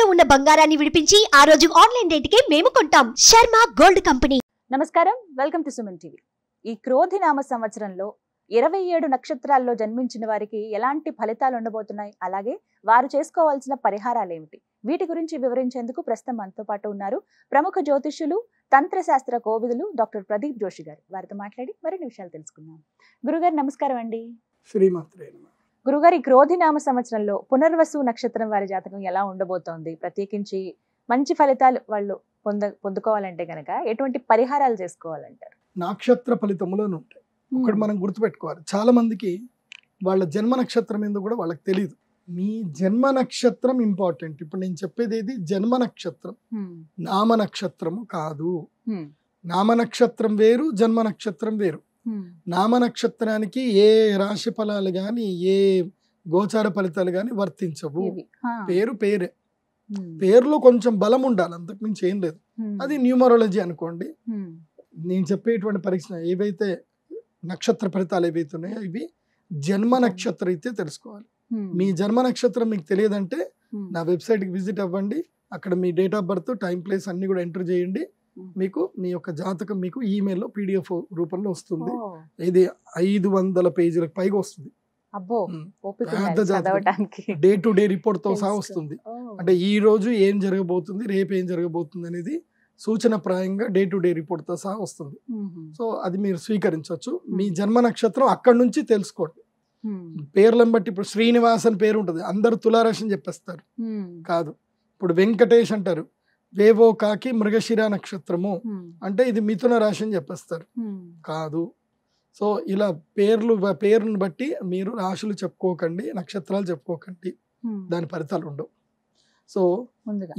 తాకట్టులో ఉన్న బంగారాన్ని విడిపించి ఆ రోజు ఆన్లైన్ రేటుకే మేము కొంటాం. Sharma gold company. నమస్కారం, వెల్కమ్ టు సుమన్ టీవీ. ఈ క్రోధినామ సంవత్సరంలో 27 నక్షత్రాల్లో జన్మించిన వారికి ఎలాంటి ఫలితాలు ఉండబోతున్నాయి, అలాగే వారు చేసుకోవాల్సిన పరిహారాలు ఏమిటి, వీటి గురించి వివరించేందుకు ప్రస్తుతం మనతో పాటు ఉన్నారు ప్రముఖ జ్యోతిష్యులు, తంత్రశాస్త్ర కోవిదులు డాక్టర్ ప్రదీప్ జోషి గారు. వారితో మాట్లాడి మరిన్ని విషయాలు తెలుసుకుందాం. గురుగారు నమస్కారం అండి. శ్రీమాత్రే నమః. గురుగారు, ఈ క్రోధినామ సంవత్సరంలో పునర్వసు నక్షత్రం వారి జాతకం ఎలా ఉండబోతోంది, ప్రత్యేకించి మంచి ఫలితాలు వాళ్ళు పొందుకోవాలంటే గనక ఎటువంటి పరిహారాలు చేసుకోవాలంటారు? నక్షత్ర ఫలితములను ఉంటాయి. ఒకటి మనం గుర్తుపెట్టుకోవాలి, చాలా మందికి వాళ్ళ జన్మ నక్షత్రం ఏందో కూడా వాళ్ళకి తెలియదు. మీ జన్మ నక్షత్రం ఇంపార్టెంట్. ఇప్పుడు నేను చెప్పేది ఏది, జన్మ నక్షత్రం, నామ నక్షత్రము కాదు. నామ నక్షత్రం వేరు, జన్మ నక్షత్రం వేరు. నామ నక్షత్రానికి ఏ రాశి ఫలాలు గాని, ఏ గోచార ఫలితాలు గాని వర్తించవు. పేరు పేరే, పేరులో కొంచెం బలం ఉండాలి, అంతకుమించి ఏం లేదు. అది న్యూమరాలజీ అనుకోండి. నేను చెప్పేటువంటి పరీక్ష ఏవైతే నక్షత్ర ఫలితాలు ఏవైతే ఉన్నాయో ఇవి జన్మ నక్షత్రం అయితే తెలుసుకోవాలి. మీ జన్మ నక్షత్రం మీకు తెలియదంటే నా వెబ్సైట్కి విజిట్ అవ్వండి. అక్కడ మీ date of birth, time, place అన్ని కూడా ఎంటర్ చేయండి. మీకు మీ యొక్క జాతకం మీకు ఈమెయిల్లో PDF రూపంలో వస్తుంది. ఇది 500 పేజీలకు పైగా వస్తుంది. డే టు డే రిపోర్ట్ తో సహా వస్తుంది. అంటే ఈ రోజు ఏం జరగబోతుంది, రేపు ఏం జరగబోతుంది అనేది సూచన ప్రాయంగా డే టు డే రిపోర్ట్ తో సహా వస్తుంది. సో అది మీరు స్వీకరించవచ్చు. మీ జన్మ నక్షత్రం అక్కడి నుంచి తెలుసుకోండి. పేర్లను బట్టి ఇప్పుడు శ్రీనివాస్ అని పేరు ఉంటుంది, అందరు తులారాశి అని చెప్పేస్తారు. కాదు. ఇప్పుడు వెంకటేష్ అంటారు, వేవో కాకి మృగశిర నక్షత్రము అంటే ఇది మిథున రాశి అని చెప్పేస్తారు. కాదు. సో ఇలా పేరును బట్టి మీరు రాశులు చెప్పుకోకండి, నక్షత్రాలు చెప్పుకోకండి, దాని ఫలితాలు ఉండవు. సో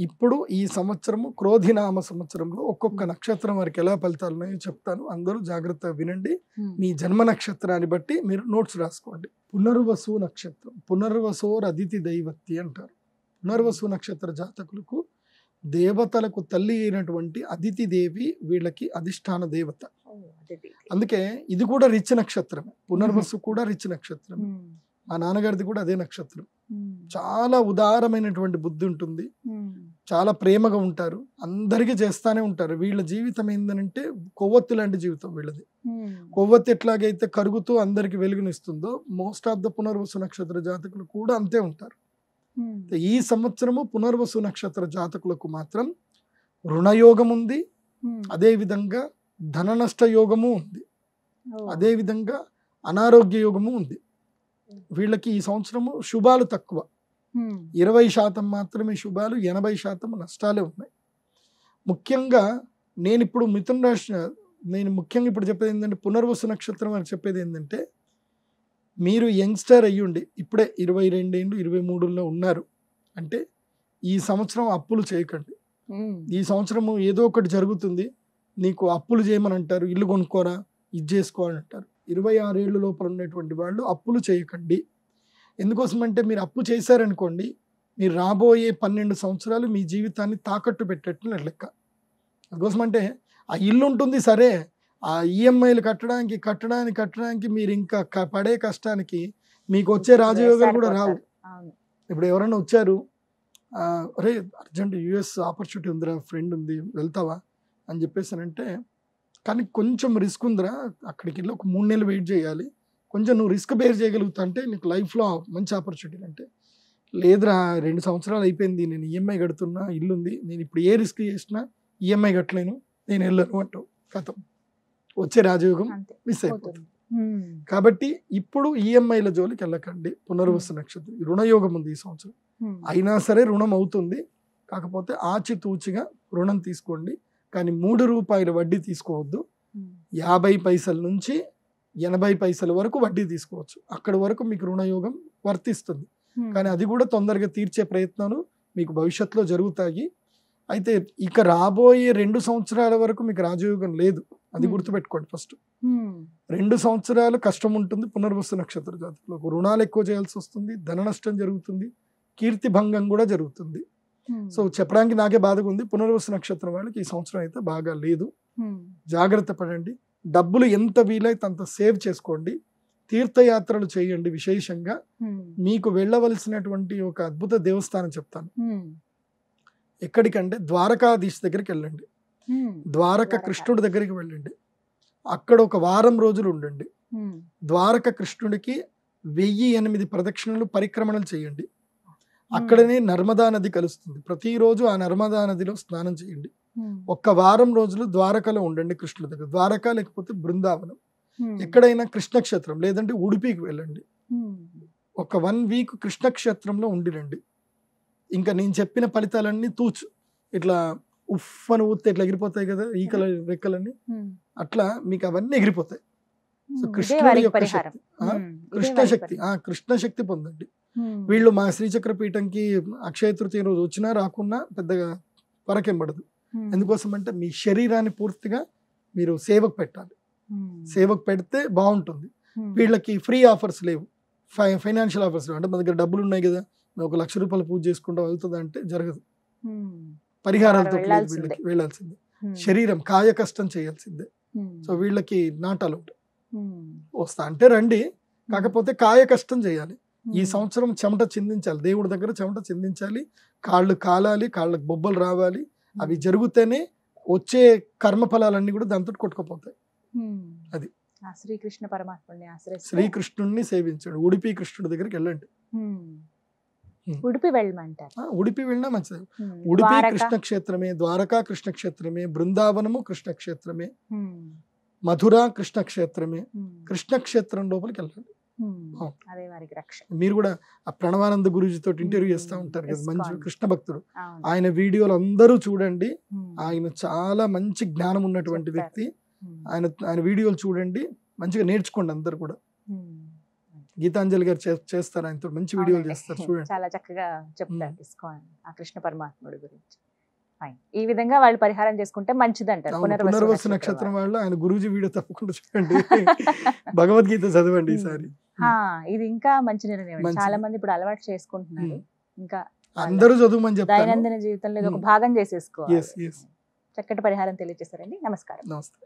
ఇప్పుడు ఈ సంవత్సరము క్రోధినామ సంవత్సరంలో ఒక్కొక్క నక్షత్రం వారికి ఎలా ఫలితాలు ఉన్నాయో చెప్తాను. అందరూ జాగ్రత్తగా వినండి. మీ జన్మ నక్షత్రాన్ని బట్టి మీరు నోట్స్ రాసుకోండి. పునర్వసు నక్షత్రం, పునర్వసోర్ అదితి దైవత్తి అంటారు. పునర్వసు నక్షత్ర జాతకులకు దేవతలకు తల్లి అయినటువంటి అదితి దేవి వీళ్ళకి అధిష్టాన దేవత. అందుకే ఇది కూడా రిచ్ నక్షత్రమే. పునర్వసు కూడా రిచ్ నక్షత్రం. మా నాన్నగారిది కూడా అదే నక్షత్రం. చాలా ఉదారమైనటువంటి బుద్ధి ఉంటుంది, చాలా ప్రేమగా ఉంటారు, అందరికీ చేస్తానే ఉంటారు. వీళ్ళ జీవితం ఏంటంటే కొవ్వొత్తి లాంటి జీవితం వీళ్ళది. కొవ్వొత్తి ఎట్లాగైతే కరుగుతూ అందరికి వెలుగునిస్తుందో మోస్ట్ ఆఫ్ ద పునర్వసు నక్షత్ర జాతకులు కూడా అంతే ఉంటారు. ఈ సంవత్సరము పునర్వసు నక్షత్ర జాతకులకు మాత్రం రుణయోగం ఉంది, అదే విధంగా ధన నష్ట యోగము ఉంది, అదే విధంగా అనారోగ్య యోగము ఉంది. వీళ్ళకి ఈ సంవత్సరము శుభాలు తక్కువ, 20% మాత్రమే శుభాలు, 80% నష్టాలే ఉన్నాయి. ముఖ్యంగా నేను ఇప్పుడు మిథున రాశి, నేను ముఖ్యంగా ఇప్పుడు చెప్పేది ఏంటంటే పునర్వసు నక్షత్రం అని చెప్పేది ఏంటంటే, మీరు యంగ్స్టర్ అయ్యుండి ఇప్పుడే 22 ఏళ్ళు 23లో ఉన్నారు అంటే ఈ సంవత్సరం అప్పులు చేయకండి. ఈ సంవత్సరము ఏదో ఒకటి జరుగుతుంది, నీకు అప్పులు చేయమని అంటారు, ఇల్లు కొనుక్కోరా, ఇది చేసుకోవాలని అంటారు. 26 ఏళ్ళ లోపల ఉన్నటువంటి వాళ్ళు అప్పులు చేయకండి. ఎందుకోసమంటే మీరు అప్పు చేశారనుకోండి, మీరు రాబోయే 12 సంవత్సరాలు మీ జీవితాన్ని తాకట్టు పెట్టేట్టు లెక్క. అందుకోసమంటే ఆ ఇల్లు ఉంటుంది సరే, ఆ ఈఎంఐలు కట్టడానికి మీరు ఇంకా పడే కష్టానికి మీకు వచ్చే రాజయోగాలు కూడా రావు. ఇప్పుడు ఎవరైనా వచ్చారు, అరే అర్జెంట్ US ఆపర్చునిటీ ఉందిరా, ఫ్రెండ్ ఉంది, వెళ్తావా అని చెప్పేసానంటే, కానీ కొంచెం రిస్క్ ఉందిరా, అక్కడికి వెళ్ళి ఒక 3 నెలలు వెయిట్ చేయాలి, కొంచెం నువ్వు రిస్క్ బేర్ చేయగలుగుతా అంటే నీకు లైఫ్లో మంచి ఆపర్చునిటీ. అంటే లేదురా 2 సంవత్సరాలు అయిపోయింది, నేను ఈఎంఐ కడుతున్నా, ఇల్లుంది, నేను ఇప్పుడు ఏ రిస్క్ చేసినా ఈఎంఐ కట్టలేను, నేను వెళ్ళను అంటావు, కథం వచ్చే రాజయోగం మిస్ అయిపోతుంది. కాబట్టి ఇప్పుడు ఈఎంఐల జోలికి వెళ్ళకండి. పునర్వసు నక్షత్రం రుణయోగం ఉంది ఈ సంవత్సరం, అయినా సరే రుణం అవుతుంది. కాకపోతే ఆచితూచిగా రుణం తీసుకోండి, కానీ 3 రూపాయల వడ్డీ తీసుకోవద్దు. 50 పైసల నుంచి 80 పైసల వరకు వడ్డీ తీసుకోవచ్చు. అక్కడి వరకు మీకు రుణయోగం వర్తిస్తుంది. కానీ అది కూడా తొందరగా తీర్చే ప్రయత్నాలు మీకు భవిష్యత్తులో జరుగుతాయి. అయితే ఇక రాబోయే 2 సంవత్సరాల వరకు మీకు రాజయోగం లేదు, అది గుర్తుపెట్టుకోండి. ఫస్ట్ 2 సంవత్సరాలు కష్టం ఉంటుంది పునర్వసు నక్షత్ర జాతకులకు. రుణాలు ఎక్కువ చేయాల్సి వస్తుంది, ధన నష్టం జరుగుతుంది, కీర్తి భంగం కూడా జరుగుతుంది. సో చెప్పడానికి నాకే బాధగా ఉంది. పునర్వసు నక్షత్రం వాళ్ళకి ఈ సంవత్సరం అయితే బాగా లేదు. జాగ్రత్త పడండి. డబ్బులు ఎంత వీలైతే అంత సేవ్ చేసుకోండి. తీర్థయాత్రలు చేయండి. విశేషంగా మీకు వెళ్ళవలసినటువంటి ఒక అద్భుత దేవస్థానం చెప్తాను. ఎక్కడికంటే ద్వారకాధీశ్ దగ్గరికి వెళ్ళండి. ద్వారక ద్వారకా. కృష్ణుడి దగ్గరికి వెళ్ళండి. అక్కడ ఒక వారం రోజులు ఉండండి. ద్వారక కృష్ణుడికి 1008 ప్రదక్షిణలు పరిక్రమణలు చేయండి. అక్కడనే నర్మదా నది కలుస్తుంది. ప్రతిరోజు ఆ నర్మదా నదిలో స్నానం చేయండి. ఒక్క వారం రోజులు ద్వారకలో ఉండండి కృష్ణుడి దగ్గర. ద్వారక లేకపోతే బృందావనం, ఎక్కడైనా కృష్ణక్షేత్రం లేదంటే ఉడిపికి వెళ్ళండి. ఒక 1 వీక్ కృష్ణక్షేత్రంలో ఉండిరండి. ఇంకా నేను చెప్పిన ఫలితాలన్నీ తూచు ఇట్లా ఉఫ్ అని ఊస్తే ఇట్లా ఎగిరిపోతాయి కదా ఈకల రెక్కలన్నీ, అట్లా మీకు అవన్నీ ఎగిరిపోతాయి. సో కృష్ణుడి యొక్క శక్తి, కృష్ణశక్తి, కృష్ణశక్తి పొందండి. వీళ్ళు మా శ్రీచక్ర పీఠంకి అక్షయ తృతీయ రోజు వచ్చినా రాకున్నా పెద్దగా పరకెంబడదు. ఎందుకోసం అంటే మీ శరీరాన్ని పూర్తిగా మీరు సేవకు పెట్టాలి. సేవకు పెడితే బాగుంటుంది. వీళ్ళకి ఫ్రీ ఆఫర్స్ లేవు, ఫైనాన్షియల్ ఆఫర్స్ లేవు. అంటే మన దగ్గర డబ్బులు ఉన్నాయి కదా, మేము 1 లక్ష రూపాయలు పూజ చేసుకుంటాం అవుతుంది అంటే జరగదు. పరిహారాలతో వీళ్ళకి వెళ్ళాల్సిందే. శరీరం కాయ కష్టం చేయాల్సిందే. సో వీళ్ళకి నాటాలు వస్తా అంటే రండి, కాకపోతే కాయ కష్టం చేయాలి. ఈ సంవత్సరం చెమట చిందించాలి, దేవుడి దగ్గర చెమట చిందించాలి, కాళ్ళు కాలాలి, కాళ్ళకు బొబ్బలు రావాలి. అవి జరిగితేనే వచ్చే కర్మఫలాలన్నీ కూడా దాంతో కొట్టుకుపోతాయి. అది శ్రీకృష్ణ పరమాత్ముడిని ఆశ్రయిస్తే శ్రీకృష్ణుడిని సేవించండి. ఉడిపి కృష్ణుడి దగ్గరికి వెళ్ళండి. ఉడిపి వెళ్ళమంటారు. ఉడిపి వెళ్ళినా మంచిది. ఉడిపి కృష్ణక్షేత్రమే, ద్వారకా కృష్ణక్షేత్రమే, బృందావనము కృష్ణక్షేత్రమే, మధుర కృష్ణక్షేత్రమే. కృష్ణక్షేత్రం లోపలికి వెళ్ళండి. అదే వారికి రక్ష. మీరు కూడా ఆ ప్రణవానంద గురూజీతో ఇంటర్వ్యూ చేస్తూ ఉంటారు కదా, మంచి కృష్ణ భక్తుడు. ఆయన వీడియోలు అందరూ చూడండి. ఆయన చాలా మంచి జ్ఞానం ఉన్నటువంటి వ్యక్తి. ఆయన వీడియోలు చూడండి, మంచిగా నేర్చుకోండి అందరు కూడా. గీతాంజలి గారు చేస్తారు, ఆయనతో మంచి వీడియోలు చేస్తారు, చూడండి. చాలా చక్కగా చెప్తారు ఇస్కాన్ ఆ కృష్ణ పరమాత్ముడి గురించి. ఈ విధంగా వాళ్ళు పరిహారం చేసుకుంటే మంచిది అంటారు. పునర్వసు నక్షత్రం వాళ్ళు ఆయన గురూజీ వీడియో తప్పకుండా చూడండి. భగవద్గీత చదవండి ఈసారి. ఇది ఇంకా మంచి నిర్ణయం. చాలా మంది ఇప్పుడు అలవాటు చేసుకుంటున్నారు. ఇంకా అందరూ చదువుమని చెప్తారు. దైనందిన జీవితంలో ఒక భాగం చేసేసుకోవాలి. చక్కటి పరిహారం తెలియజేశారండి. నమస్కారం. నమస్తే.